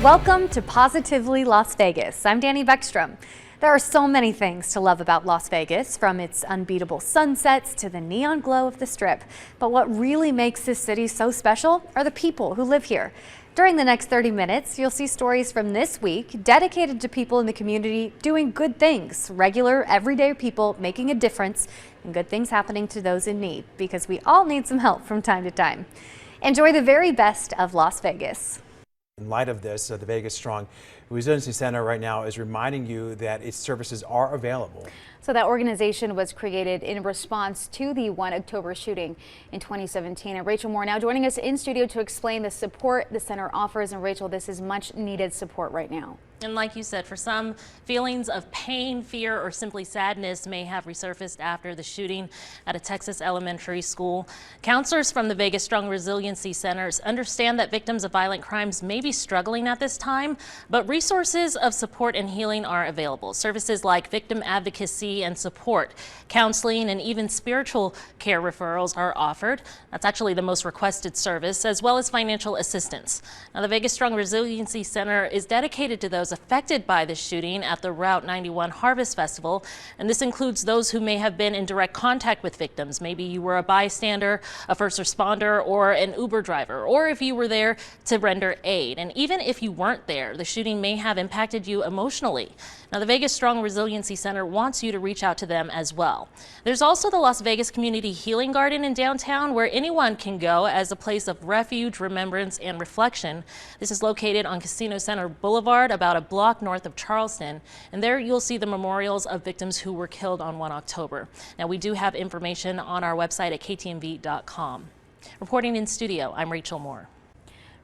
Welcome to Positively Las Vegas. I'm Danny Beckstrom. There are so many things to love about Las Vegas, from its unbeatable sunsets to the neon glow of the Strip. But what really makes this city so special are the people who live here. During the next 30 minutes, you'll see stories from this week dedicated to people in the community doing good things, regular, everyday people making a difference, and good things happening to those in need, because we all need some help from time to time. Enjoy the very best of Las Vegas. In light of this, the Vegas Strong Resiliency Center right now is reminding you that its services are available. So that organization was created in response to the 1 October shooting in 2017. And Rachel Moore now joining us in studio to explain the support the center offers. And Rachel, this is much needed support right now. And like you said, for some, feelings of pain, fear, or simply sadness may have resurfaced after the shooting at a Texas elementary school. Counselors from the Vegas Strong Resiliency Centers understand that victims of violent crimes may be struggling at this time, but resources of support and healing are available. Services like victim advocacy and support, counseling, and even spiritual care referrals are offered. That's actually the most requested service, as well as financial assistance. Now, the Vegas Strong Resiliency Center is dedicated to those affected by the shooting at the Route 91 Harvest Festival, and this includes those who may have been in direct contact with victims. Maybe you were a bystander, a first responder, or an Uber driver, or if you were there to render aid. And even if you weren't there, the shooting may have impacted you emotionally. Now, the Vegas Strong Resiliency Center wants you to reach out to them as well. There's also the Las Vegas Community Healing Garden in downtown, where anyone can go as a place of refuge, remembrance, and reflection. This is located on Casino Center Boulevard, about a block north of Charleston, and there you'll see the memorials of victims who were killed on 1 October. Now, we do have information on our website at ktmv.com. Reporting in studio, I'm Rachel Moore.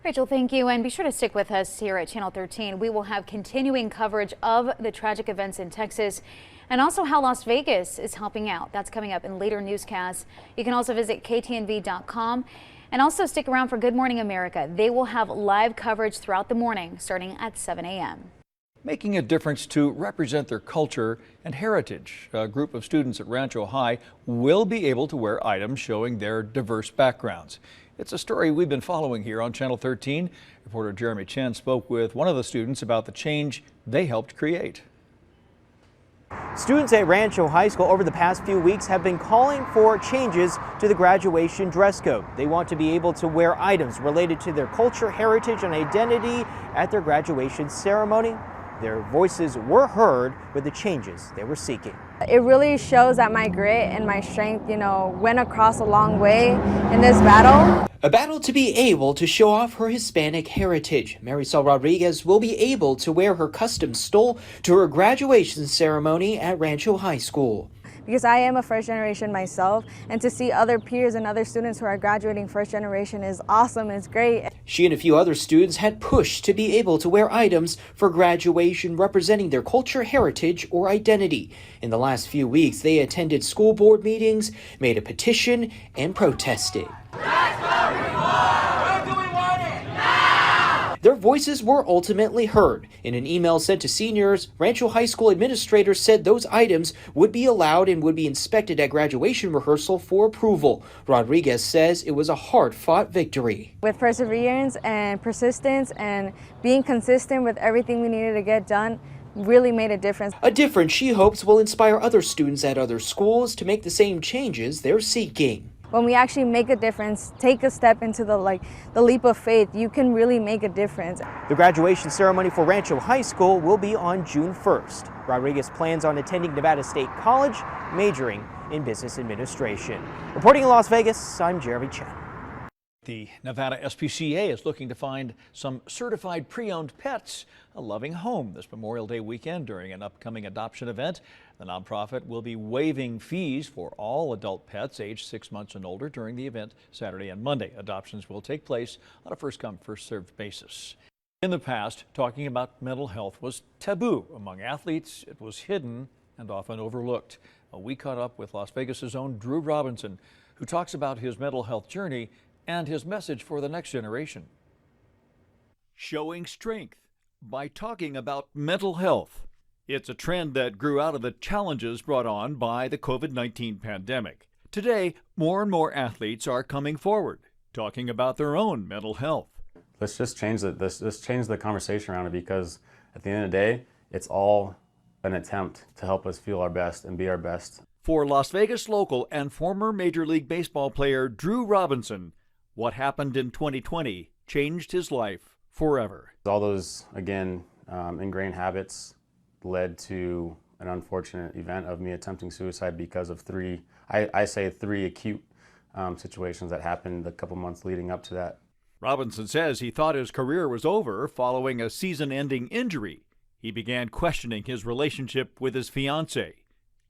Rachel, thank you, and be sure to stick with us here at Channel 13. We will have continuing coverage of the tragic events in Texas and also how Las Vegas is helping out. That's coming up in later newscasts. You can also visit ktnv.com and also stick around for Good Morning America. They will have live coverage throughout the morning starting at 7 a.m. Making a difference to represent their culture and heritage. A group of students at Rancho High will be able to wear items showing their diverse backgrounds. It's a story we've been following here on Channel 13. Reporter Jeremy Chen spoke with one of the students about the change they helped create. Students at Rancho High School over the past few weeks have been calling for changes to the graduation dress code. They want to be able to wear items related to their culture, heritage, and identity at their graduation ceremony. Their voices were heard with the changes they were seeking. It really shows that my grit and my strength, went across a long way in this battle. A battle to be able to show off her Hispanic heritage. Marisol Rodriguez will be able to wear her custom stole to her graduation ceremony at Rancho High School. Because I am a first generation myself, and to see other peers and other students who are graduating first generation is awesome. It's great. She and a few other students had pushed to be able to wear items for graduation representing their culture, heritage, or identity. In the last few weeks, they attended school board meetings, made a petition, and protested. Their voices were ultimately heard. In an email sent to seniors, Rancho High School administrators said those items would be allowed and would be inspected at graduation rehearsal for approval. Rodriguez says it was a hard-fought victory. With perseverance and persistence and being consistent with everything we needed to get done, really made a difference. A difference she hopes will inspire other students at other schools to make the same changes they're seeking. When we actually make a difference, take a step into the leap of faith, you can really make a difference. The graduation ceremony for Rancho High School will be on June 1st. Rodriguez plans on attending Nevada State College, majoring in business administration. Reporting in Las Vegas, I'm Jeremy Chen. The Nevada SPCA is looking to find some certified pre-owned pets a loving home this Memorial Day weekend during an upcoming adoption event. The nonprofit will be waiving fees for all adult pets aged 6 months and older during the event Saturday and Monday. Adoptions will take place on a first-come, first-served basis. In the past, talking about mental health was taboo among athletes. It was hidden and often overlooked. We caught up with Las Vegas's own Drew Robinson, who talks about his mental health journey and his message for the next generation. Showing strength by talking about mental health. It's a trend that grew out of the challenges brought on by the COVID-19 pandemic. Today, more and more athletes are coming forward, talking about their own mental health. let's just change the conversation around it, because at the end of the day, it's all an attempt to help us feel our best and be our best. For Las Vegas local and former Major League Baseball player Drew Robinson, what happened in 2020 changed his life forever. All those, again, ingrained habits led to an unfortunate event of me attempting suicide because of three acute situations that happened a couple months leading up to that. Robinson says he thought his career was over following a season-ending injury. He began questioning his relationship with his fiancée,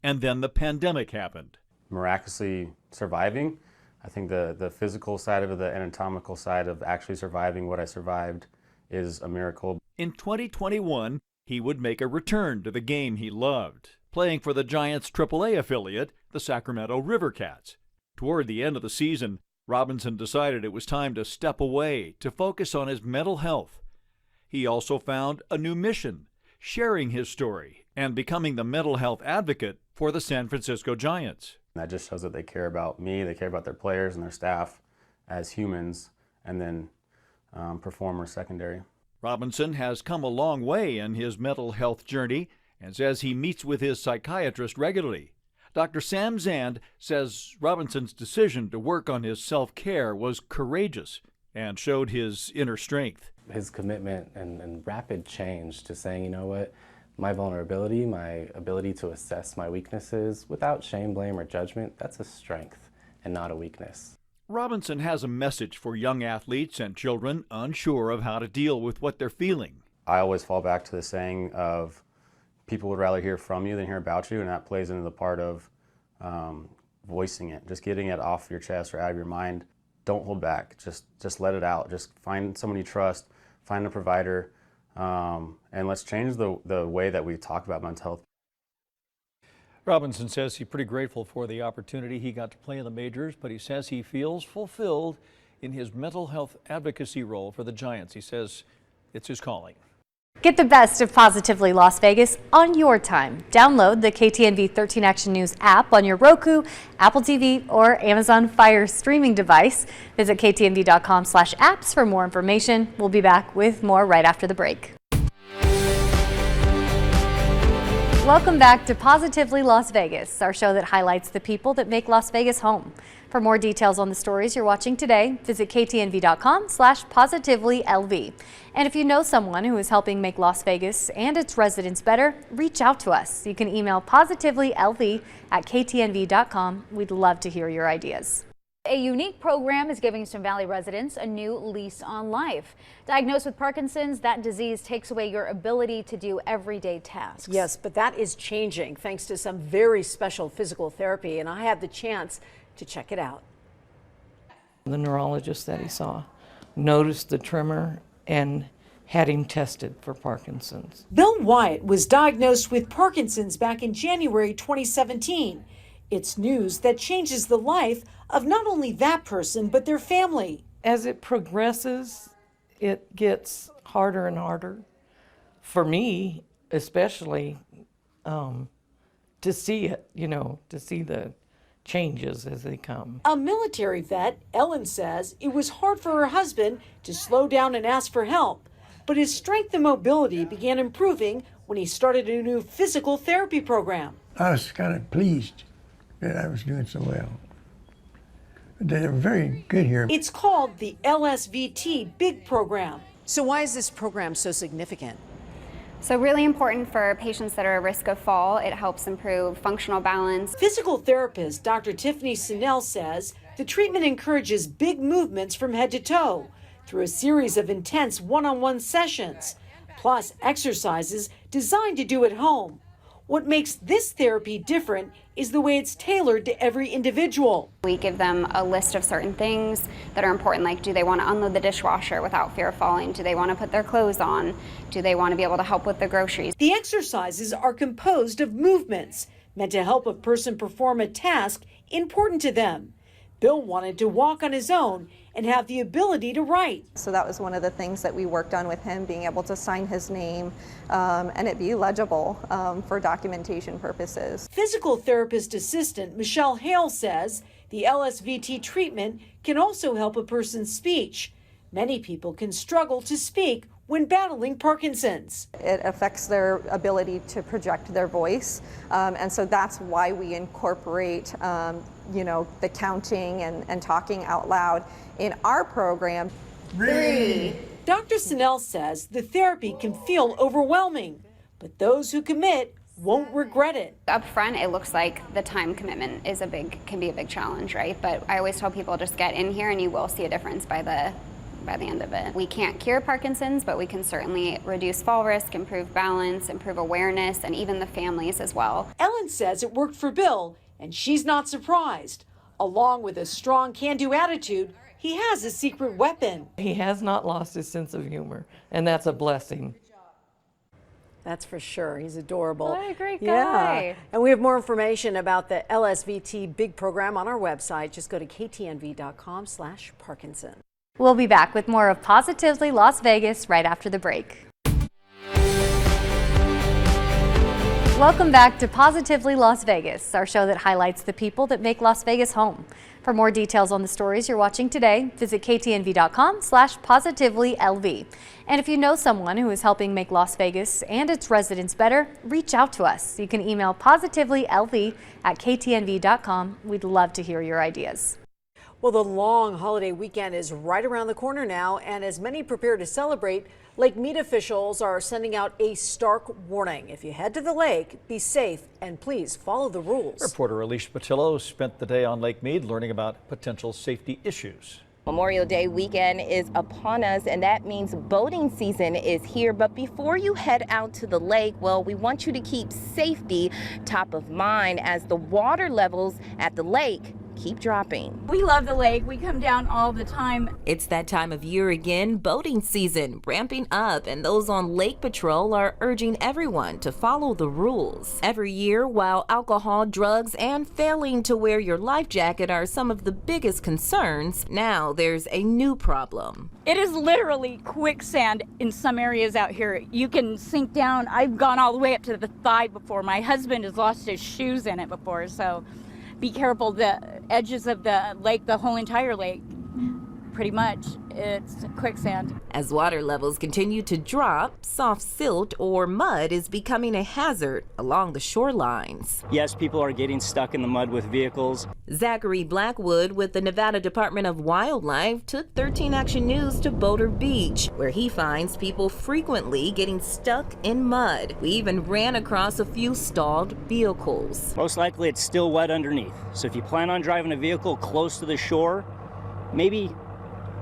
and then the pandemic happened. Miraculously surviving, I think the physical side of it, the anatomical side of actually surviving what I survived is a miracle. In 2021, he would make a return to the game he loved, playing for the Giants' AAA affiliate, the Sacramento River Cats. Toward the end of the season, Robinson decided it was time to step away to focus on his mental health. He also found a new mission, sharing his story and becoming the mental health advocate for the San Francisco Giants. That just shows that they care about me, they care about their players and their staff as humans, and then performers secondary. Robinson has come a long way in his mental health journey and says he meets with his psychiatrist regularly. Dr. Sam Zand says Robinson's decision to work on his self-care was courageous and showed his inner strength. His commitment and rapid change to saying, you know what, my vulnerability, my ability to assess my weaknesses without shame, blame, or judgment, that's a strength and not a weakness. Robinson has a message for young athletes and children unsure of how to deal with what they're feeling. I always fall back to the saying of people would rather hear from you than hear about you, and that plays into the part of voicing it, just getting it off your chest or out of your mind. Don't hold back, just let it out. Just find someone you trust, find a provider, and let's change the way that we talk about mental health. Robinson says he's pretty grateful for the opportunity he got to play in the majors, but he says he feels fulfilled in his mental health advocacy role for the Giants. He says it's his calling. Get the best of Positively Las Vegas on your time. Download the KTNV 13 Action News app on your Roku, Apple TV, or Amazon Fire streaming device. Visit ktnv.com/apps for more information. We'll be back with more right after the break. Welcome back to Positively Las Vegas, our show that highlights the people that make Las Vegas home. For more details on the stories you're watching today, visit ktnv.com/positivelylv. And if you know someone who is helping make Las Vegas and its residents better, reach out to us. You can email positivelylv@ktnv.com. We'd love to hear your ideas. A unique program is giving some Valley residents a new lease on life. Diagnosed with Parkinson's, that disease takes away your ability to do everyday tasks. Yes, but that is changing thanks to some very special physical therapy, and I had the chance to check it out. The neurologist that he saw noticed the tremor and had him tested for Parkinson's. Bill Wyatt was diagnosed with Parkinson's back in January 2017. It's news that changes the life of not only that person, but their family. As it progresses, it gets harder and harder. For me, especially, to see it, to see the changes as they come. A military vet, Ellen says it was hard for her husband to slow down and ask for help, but his strength and mobility began improving when he started a new physical therapy program. I was kind of pleased that I was doing so well. They were very good here. It's called the LSVT Big Program. So why is this program so significant? So really important for patients that are at risk of fall. It helps improve functional balance. Physical therapist Dr. Tiffany Sinnell says the treatment encourages big movements from head to toe through a series of intense one-on-one sessions, plus exercises designed to do at home. What makes this therapy different is the way it's tailored to every individual. We give them a list of certain things that are important, like do they want to unload the dishwasher without fear of falling? Do they want to put their clothes on? Do they want to be able to help with the groceries? The exercises are composed of movements meant to help a person perform a task important to them. Bill wanted to walk on his own and have the ability to write. So that was one of the things that we worked on with him, being able to sign his name and it be legible for documentation purposes. Physical therapist assistant Michelle Hale says the LSVT treatment can also help a person's speech. Many people can struggle to speak when battling Parkinson's. It affects their ability to project their voice, and so that's why we incorporate the counting and talking out loud in our program. 3. Dr. Snell says the therapy can feel overwhelming, but those who commit won't regret it. Up front, it looks like the time commitment can be a big challenge, right? But I always tell people, just get in here and you will see a difference by the end of it. We can't cure Parkinson's, but we can certainly reduce fall risk, improve balance, improve awareness, and even the families as well. Ellen says it worked for Bill, and she's not surprised. Along with a strong can-do attitude, he has a secret weapon. He has not lost his sense of humor, and that's a blessing. That's for sure. He's adorable. What a great guy. Yeah. And we have more information about the LSVT big program on our website. Just go to ktnv.com/Parkinson. We'll be back with more of Positively Las Vegas right after the break. Welcome back to Positively Las Vegas, our show that highlights the people that make Las Vegas home. For more details on the stories you're watching today, visit ktnv.com/positivelylv. And if you know someone who is helping make Las Vegas and its residents better, reach out to us. You can email positivelylv@ktnv.com. We'd love to hear your ideas. Well, the long holiday weekend is right around the corner now, and as many prepare to celebrate, Lake Mead officials are sending out a stark warning. If you head to the lake, be safe and please follow the rules. Reporter Alicia Patillo spent the day on Lake Mead learning about potential safety issues. Memorial Day weekend is upon us, and that means boating season is here. But before you head out to the lake, well, we want you to keep safety top of mind as the water levels at the lake keep dropping. We love the lake. We come down all the time. It's that time of year again, boating season ramping up, and those on Lake Patrol are urging everyone to follow the rules. Every year, while alcohol, drugs, and failing to wear your life jacket are some of the biggest concerns, now there's a new problem. It is literally quicksand in some areas out here. You can sink down. I've gone all the way up to the thigh before. My husband has lost his shoes in it before, so be careful. The edges of the lake, the whole entire lake, pretty much, it's quicksand. As water levels continue to drop, soft silt or mud is becoming a hazard along the shorelines. Yes, people are getting stuck in the mud with vehicles. Zachary Blackwood with the Nevada Department of Wildlife took 13 Action News to Boulder Beach, where he finds people frequently getting stuck in mud. We even ran across a few stalled vehicles. Most likely it's still wet underneath. So if you plan on driving a vehicle close to the shore, maybe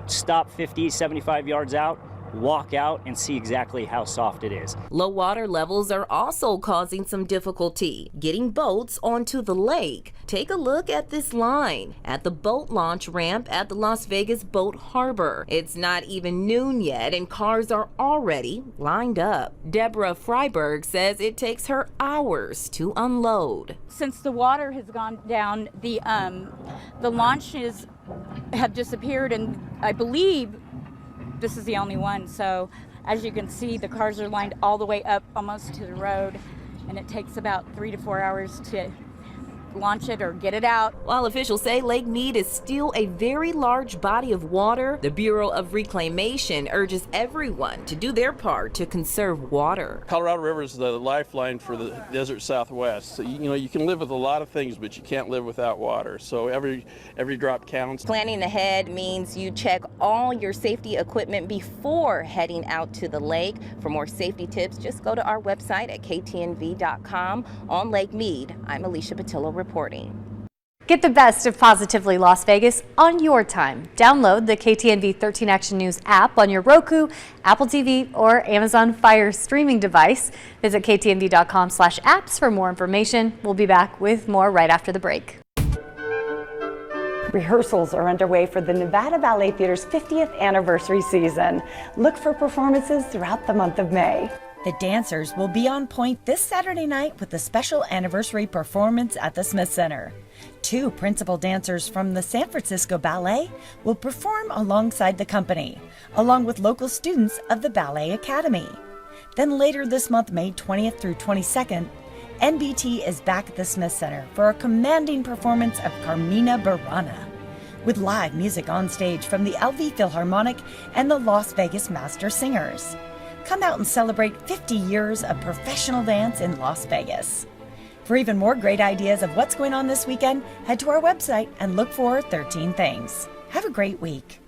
stop 50, 75 yards out, walk out, and see exactly how soft it is. Low water levels are also causing some difficulty getting boats onto the lake. Take a look at this line at the boat launch ramp at the Las Vegas Boat Harbor. It's not even noon yet, and cars are already lined up. Deborah Freiberg says it takes her hours to unload. Since the water has gone down, the launches have disappeared, and I believe this is the only one. So as you can see, the cars are lined all the way up almost to the road, and it takes about 3 to 4 hours to launch it or get it out. While officials say Lake Mead is still a very large body of water, the Bureau of Reclamation urges everyone to do their part to conserve water. Colorado River is the lifeline for the desert Southwest. So, you can live with a lot of things, but you can't live without water. So every drop counts. Planning ahead means you check all your safety equipment before heading out to the lake. For more safety tips, just go to our website at ktnv.com. On Lake Mead, I'm Alicia Patillo reporting. Get the best of Positively Las Vegas on your time. Download the KTNV 13 Action News app on your Roku, Apple TV, or Amazon Fire streaming device. Visit ktnv.com/apps for more information. We'll be back with more right after the break. Rehearsals are underway for the Nevada Ballet Theater's 50th anniversary season. Look for performances throughout the month of May. The dancers will be on point this Saturday night with a special anniversary performance at the Smith Center. 2 principal dancers from the San Francisco Ballet will perform alongside the company, along with local students of the Ballet Academy. Then later this month, May 20th through 22nd, NBT is back at the Smith Center for a commanding performance of Carmina Burana. with live music on stage from the LV Philharmonic and the Las Vegas Master Singers. Come out and celebrate 50 years of professional dance in Las Vegas. For even more great ideas of what's going on this weekend, head to our website and look for 13 Things. Have a great week.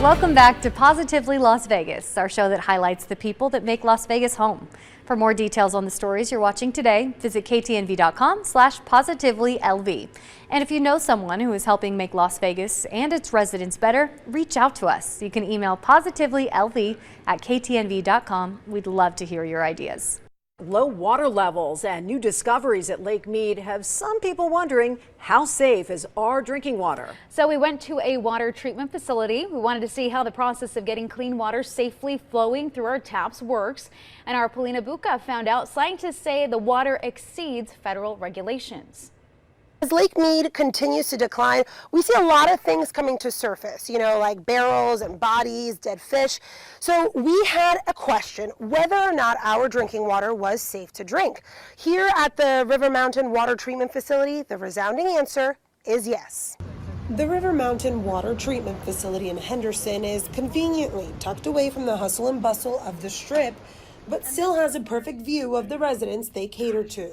Welcome back to Positively Las Vegas, our show that highlights the people that make Las Vegas home. For more details on the stories you're watching today, visit ktnv.com/positivelylv. And if you know someone who is helping make Las Vegas and its residents better, reach out to us. You can email positivelylv@ktnv.com. We'd love to hear your ideas. Low water levels and new discoveries at Lake Mead have some people wondering, how safe is our drinking water? So we went to a water treatment facility. We wanted to see how the process of getting clean water safely flowing through our taps works. And our Polina Buca found out scientists say the water exceeds federal regulations. As Lake Mead continues to decline, we see a lot of things coming to surface, like barrels and bodies, dead fish. So we had a question whether or not our drinking water was safe to drink. Here at the River Mountain Water Treatment Facility, the resounding answer is yes. The River Mountain Water Treatment Facility in Henderson is conveniently tucked away from the hustle and bustle of the Strip, but still has a perfect view of the residents they cater to.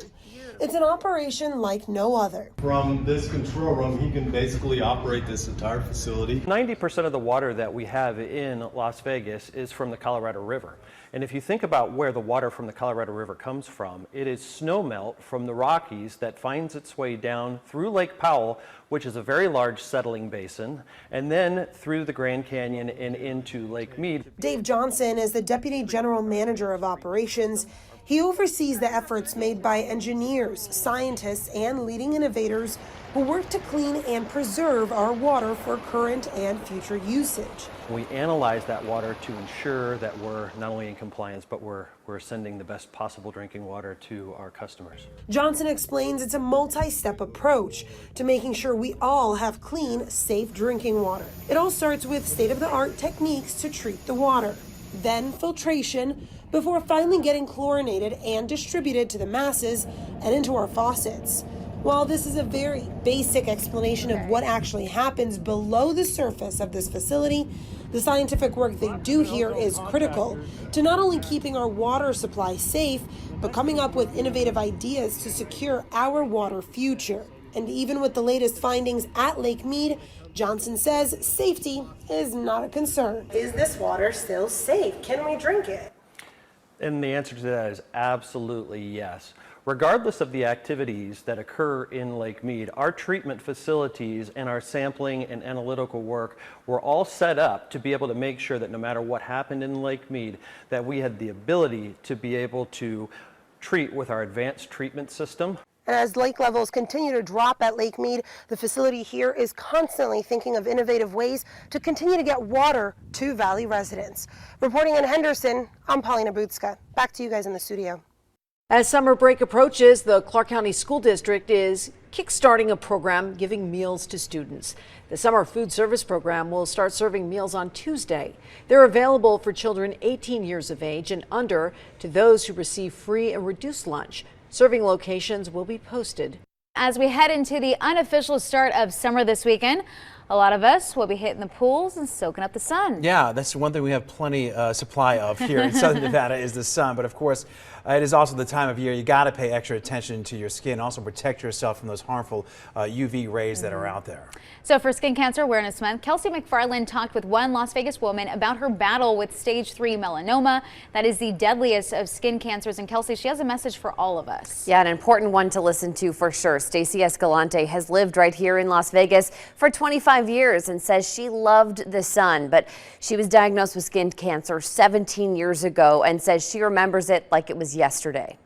It's an operation like no other. From this control room, he can basically operate this entire facility. 90% of the water that we have in Las Vegas is from the Colorado River. And if you think about where the water from the Colorado River comes from, it is snowmelt from the Rockies that finds its way down through Lake Powell, which is a very large settling basin, and then through the Grand Canyon and into Lake Mead. Dave Johnson is the Deputy General Manager of Operations. He oversees the efforts made by engineers, scientists, and leading innovators who work to clean and preserve our water for current and future usage. We analyze that water to ensure that we're not only in compliance, but we're sending the best possible drinking water to our customers. Johnson explains it's a multi-step approach to making sure we all have clean, safe drinking water. It all starts with state-of-the-art techniques to treat the water, then filtration, before finally getting chlorinated and distributed to the masses and into our faucets. While this is a very basic explanation of what actually happens below the surface of this facility, the scientific work they do here is critical to not only keeping our water supply safe, but coming up with innovative ideas to secure our water future. And even with the latest findings at Lake Mead, Johnson says safety is not a concern. Is this water still safe? Can we drink it? And the answer to that is absolutely yes. Regardless of the activities that occur in Lake Mead, our treatment facilities and our sampling and analytical work were all set up to be able to make sure that no matter what happened in Lake Mead, that we had the ability to be able to treat with our advanced treatment system. And as lake levels continue to drop at Lake Mead, the facility here is constantly thinking of innovative ways to continue to get water to Valley residents. Reporting in Henderson, I'm Polina Buca. Back to you guys in the studio. As summer break approaches, the Clark County School District is kickstarting a program giving meals to students. The summer food service program will start serving meals on Tuesday. They're available for children 18 years of age and under to those who receive free and reduced lunch. Serving locations will be posted. As we head into the unofficial start of summer this weekend, a lot of us will be hitting the pools and soaking up the sun. Yeah, that's one thing we have plenty supply of here in Southern Nevada is the sun. But of course, it is also the time of year you got to pay extra attention to your skin. Also protect yourself from those harmful UV rays that are out there. So for Skin Cancer Awareness Month, Kelsey McFarland talked with one Las Vegas woman about her battle with stage 3 melanoma. That is the deadliest of skin cancers. And Kelsey, she has a message for all of us. Yeah, an important one to listen to for sure. Stacey Escalante has lived right here in Las Vegas for 25 years and says she loved the sun, but she was diagnosed with skin cancer 17 years ago and says she remembers it like it was yesterday.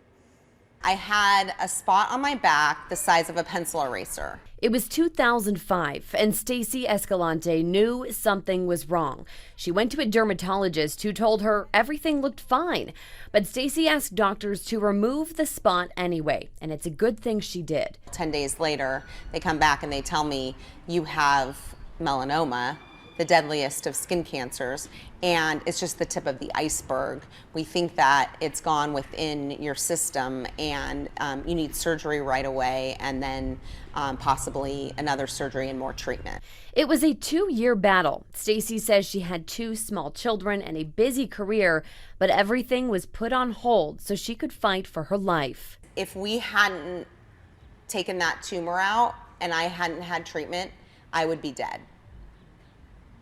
I had a spot on my back the size of a pencil eraser. It was 2005, and Stacey Escalante knew something was wrong. She went to a dermatologist who told her everything looked fine, but Stacey asked doctors to remove the spot anyway, and it's a good thing she did. 10 days later, they come back and they tell me, you have melanoma. the deadliest of skin cancers, and it's just the tip of the iceberg. We think that it's gone within your system and you need surgery right away, and then possibly another surgery and more treatment. It was a 2-year battle. Stacy says she had 2 small children and a busy career, but everything was put on hold so she could fight for her life. If we hadn't taken that tumor out and I hadn't had treatment, I would be dead.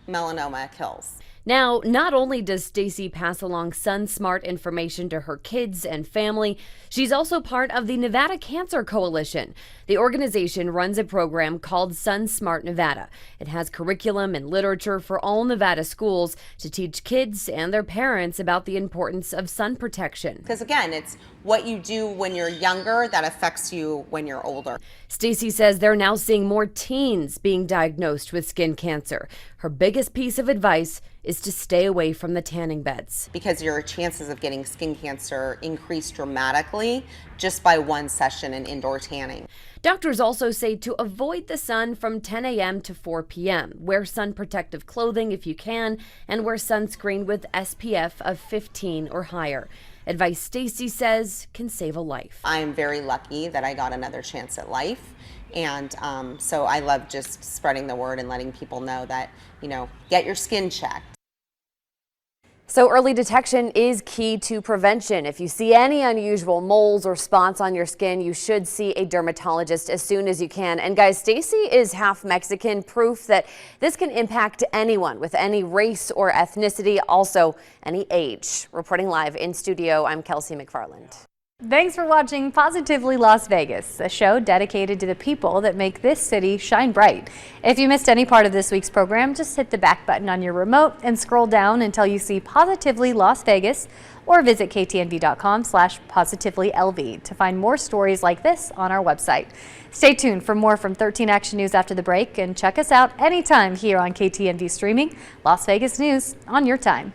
Melanoma kills. Now, not only does Stacy pass along Sun Smart information to her kids and family, she's also part of the Nevada Cancer Coalition. The organization runs a program called Sun Smart Nevada. It has curriculum and literature for all Nevada schools to teach kids and their parents about the importance of sun protection. Because again, it's what you do when you're younger that affects you when you're older. Stacy says they're now seeing more teens being diagnosed with skin cancer. Her biggest piece of advice is to stay away from the tanning beds. Because your chances of getting skin cancer increase dramatically just by one session in indoor tanning. Doctors also say to avoid the sun from 10 a.m. to 4 p.m. Wear sun protective clothing if you can, and wear sunscreen with SPF of 15 or higher. Advice Stacy says can save a life. I'm very lucky that I got another chance at life. And so I love just spreading the word and letting people know that, get your skin checked. So early detection is key to prevention. If you see any unusual moles or spots on your skin, you should see a dermatologist as soon as you can. And guys, Stacy is half Mexican, proof that this can impact anyone with any race or ethnicity, also any age. Reporting live in studio, I'm Kelsey McFarland. Thanks for watching Positively Las Vegas, a show dedicated to the people that make this city shine bright. If you missed any part of this week's program, just hit the back button on your remote and scroll down until you see Positively Las Vegas, or visit ktnv.com/positivelylv to find more stories like this on our website. Stay tuned for more from 13 Action News after the break, and check us out anytime here on KTNV Streaming, Las Vegas News on your time.